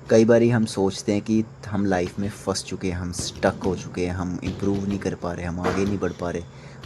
कई बारी हम सोचते हैं कि हम लाइफ में फंस चुके हैं, हम स्टक हो चुके हैं, हम इम्प्रूव नहीं कर पा रहे, हम आगे नहीं बढ़ पा रहे।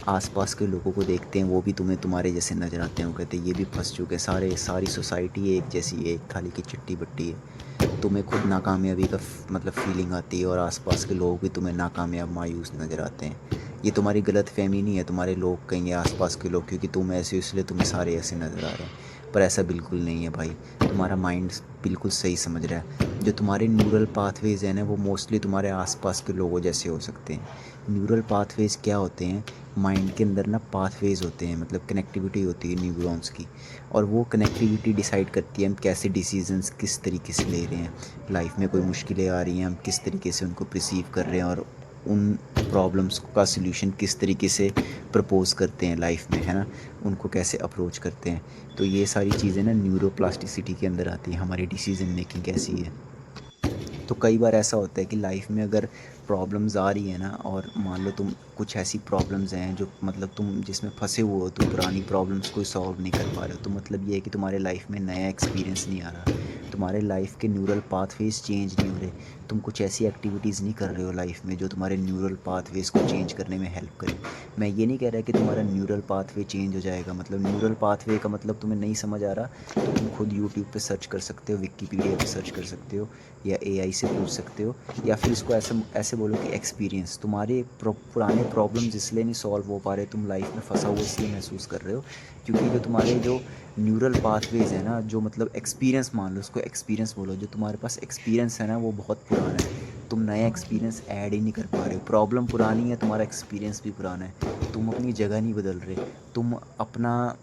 आसपास के लोगों को देखते हैं, वो भी तुम्हें तुम्हारे जैसे नज़र आते हैं, वो कहते हैं ये भी फंस चुके हैं, सारी सोसाइटी एक जैसी है, एक थाली की चिट्टी बट्टी है। तुम्हें खुद नाकामयाबी का मतलब फीलिंग आती है और आसपास के लोग भी तुम्हें नाकामयाब मायूस नज़र आते हैं। ये तुम्हारी गलत फहमी नहीं है, तुम्हारे लोग कहेंगे आसपास के लोग, क्योंकि तुम ऐसे हो इसलिए तुम्हें सारे ऐसे नज़र आ रहे हैं। पर ऐसा बिल्कुल नहीं है भाई, तुम्हारा माइंड बिल्कुल सही समझ रहा है। जो तुम्हारे न्यूरल पाथवेज़ हैं ना, वो मोस्टली तुम्हारे आसपास के लोगों जैसे हो सकते हैं। न्यूरल पाथवेज़ क्या होते हैं? माइंड के अंदर ना पाथवेज़ होते हैं, मतलब कनेक्टिविटी होती है न्यूरॉन्स की। और वो कनेक्टिविटी डिसाइड करती है हम कैसे डिसीजंस किस तरीके से ले रहे हैं। लाइफ में कोई मुश्किलें आ रही हैं, हम किस तरीके से उनको परसीव कर रहे हैं और उन प्रॉब्लम्स का सलूशन किस तरीके से प्रपोज़ करते हैं लाइफ में, है ना? उनको कैसे अप्रोच करते हैं। तो ये सारी चीज़ें ना न्यूरोप्लास्टिसिटी के अंदर आती हैं, हमारी डिसीज़न मेकिंग कैसी है। तो कई बार ऐसा होता है कि लाइफ में अगर प्रॉब्लम्स आ रही है ना, और मान लो तुम कुछ ऐसी प्रॉब्लम्स हैं जो मतलब तुम जिसमें फंसे हुए हो, तुम पुरानी प्रॉब्लम्स को सॉल्व नहीं कर पा रहे हो, तो मतलब ये है कि तुम्हारे लाइफ में नया एक्सपीरियंस नहीं आ रहा, तुम्हारे लाइफ के न्यूरल पाथवेज चेंज नहीं हो रहे, तुम कुछ ऐसी एक्टिविटीज़ नहीं कर रहे हो लाइफ में जो तुम्हारे न्यूरल पाथवेज को चेंज करने में हेल्प करे। मैं ये नहीं कह रहा कि तुम्हारा न्यूरल पाथवे चेंज हो जाएगा, मतलब न्यूरल पाथवे का मतलब तुम्हें नहीं समझ आ रहा तो तुम खुद यूट्यूब पे सर्च कर सकते हो, विकीपीडिया पे सर्च कर सकते हो, या एआई से पूछ सकते हो। या फिर इसको ऐसे ऐसे बोलो कि एक्सपीरियंस तुम्हारे पुराने प्रॉब्लम्स इसलिए नहीं सॉल्व हो पा रहे, तुम लाइफ में फंसा हुआ इसलिए महसूस कर रहे हो क्योंकि जो तुम्हारे जो न्यूरल पाथवेज है ना, जो मतलब एक्सपीरियंस, मान लो उसको एक्सपीरियंस बोलो, जो तुम्हारे पास एक्सपीरियंस है ना वो बहुत पुराना है। तुम नया एक्सपीरियंस ऐड ही नहीं कर पा रहे हो, प्रॉब्लम पुरानी है, तुम्हारा एक्सपीरियंस भी पुराना है, तुम अपनी जगह नहीं बदल रहे, तुम अपना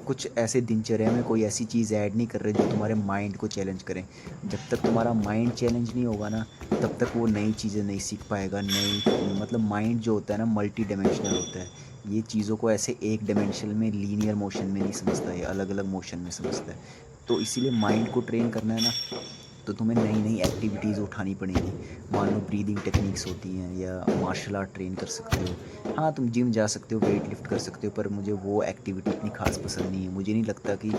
कुछ ऐसे दिनचर्या में कोई ऐसी चीज़ ऐड नहीं कर रहे जो तुम्हारे माइंड को चैलेंज करें। जब तक तुम्हारा माइंड चैलेंज नहीं होगा ना, तब तक वो नई चीज़ें नहीं सीख पाएगा। नई मतलब माइंड जो होता है ना, मल्टी डायमेंशनल होता है। ये चीज़ों को ऐसे एक डायमेंशन में, लीनियर मोशन में नहीं समझता, ये अलग अलग मोशन में समझता है। तो इसीलिए माइंड को ट्रेन करना है ना, तो तुम्हें नई नई एक्टिविटीज़ उठानी पड़ेंगी। मान लो ब्रीदिंग टेक्निक्स होती हैं, या मार्शल आर्ट ट्रेन कर सकते हो। हाँ, तुम जिम जा सकते हो, वेट लिफ्ट कर सकते हो, पर मुझे वो एक्टिविटी इतनी खास पसंद नहीं है। मुझे नहीं लगता कि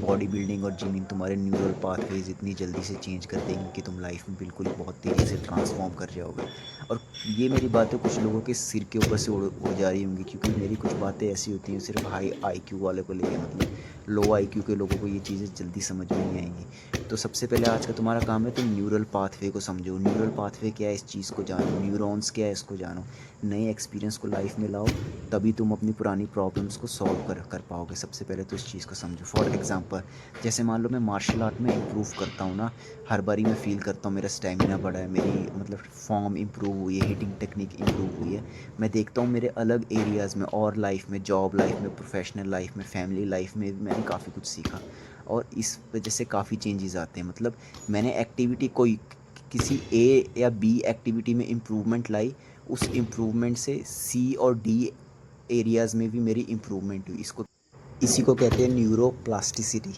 बॉडी बिल्डिंग और जिमिंग तुम्हारे न्यूरल पाथवेज इतनी जल्दी से चेंज कर देंगी कि तुम लाइफ में बिल्कुल बहुत तेज़ी से ट्रांसफॉर्म कर जाओगे। और ये मेरी बातें कुछ लोगों के सिर के ऊपर से उड़ जा रही होंगी, क्योंकि मेरी कुछ बातें ऐसी होती हैं सिर्फ हाई आईक्यू वाले को लेकर, मतलब लो आईक्यू के लोगों को ये चीज़ें जल्दी समझ में नहीं आएंगी। तो सबसे पहले आज का तुम्हारा काम है, तुम न्यूरल पाथवे को समझो। न्यूरल पाथवे क्या है, इस चीज़ को जानो, न्यूरॉन्स क्या है इसको जानो, नए एक्सपीरियंस को लाइफ में लाओ, तभी तुम अपनी पुरानी प्रॉब्लम्स को सॉल्व कर पाओगे। सबसे पहले तो इस चीज़ को समझो। फॉर एग्जांपल, जैसे मान लो मैं मार्शल आर्ट में इम्प्रूव करता हूँ ना, हर बारी मैं फ़ील करता हूँ मेरा स्टेमिना बढ़ा है, मेरी मतलब फॉर्म इम्प्रूव हुई है, हिटिंग टेक्निक इम्प्रूव हुई है। मैं देखता हूँ मेरे अलग एरियाज़ में और लाइफ में, जॉब लाइफ में, प्रोफेशनल लाइफ में, फैमिली लाइफ में भी मैंने काफ़ी कुछ सीखा, और इस वजह से काफ़ी चेंजेस आते हैं। मतलब मैंने एक्टिविटी कोई किसी ए या बी एक्टिविटी में इम्प्रूवमेंट लाई, उस इम्प्रूवमेंट से सी और डी एरियाज़ में भी मेरी इम्प्रूवमेंट हुई। इसको इसी को कहते हैं न्यूरोप्लास्टिसिटी।